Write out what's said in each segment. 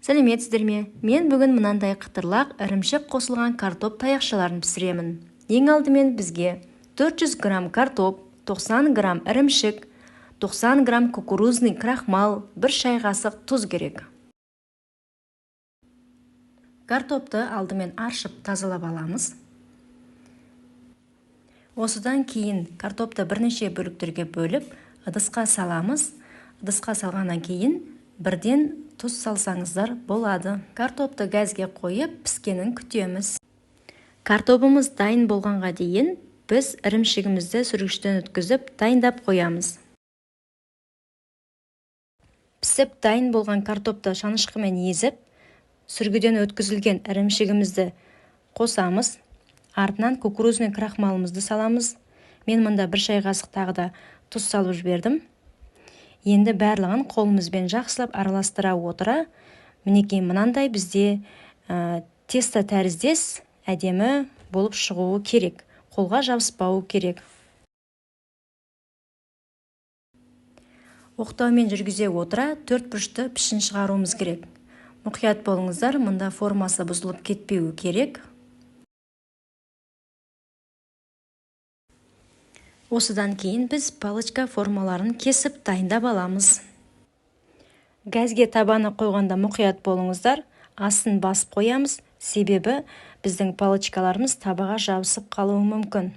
Сәлеметсіздер ме? Мен бүгін мынандай қытырлақ ірімшік қосылған картоп таяқшаларын пісіремін. Ең алдымен бізге 400 грамм картоп, 90 грамм ірімшік, 90 грамм кукурузный крахмал, 1 шай қасық тұз керек. Картопты алдымен аршып тазалап аламыз. Осыдан кейін картопты бірнеше бөліктерге бөліп, ыдысқа саламыз. Ыдысқа салғаннан кейін бірден тұз салсаңыздар болады. Картопты газге қойып, піскенін күтеміз. Картопымыз дайын болғанға дейін біз ірімшігімізді сүргіштен өткізіп дайындап қоямыз. Пісіп дайын болған картопты шанышқымен езіп, сүргіден өткізілген ірімшігімізді қосамыз. Артынан кукурузный крахмалымызды саламыз. Мен мұнда 1 шай қасық тағы да тұз салып жібердім. Енді барлығын қолымызбен жақсылап араластыра отыра, мінекей мынандай бізде тесто тәріздес әдемі болып шығуы керек. Қолға жабыспауы керек. Оқтаумен жүргізе отыра 4 бұрышты пішін шығаруымыз керек. Мұқият болыңыздар, мұнда формасы бұзылып кетпеуі керек. Осыдан кейін біз палочка формаларын кесіп дайындап аламыз. Газге табаны қойғанда мұқият болыңыздар, астын басып қоямыз, себебі біздің палочкаларымыз табаға жабысып қалуы мүмкін.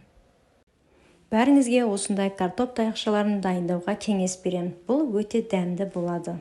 Бәріңізге осындай картоп таяқшаларын дайындауға кеңес беремін. Бұл өте дәмді болады.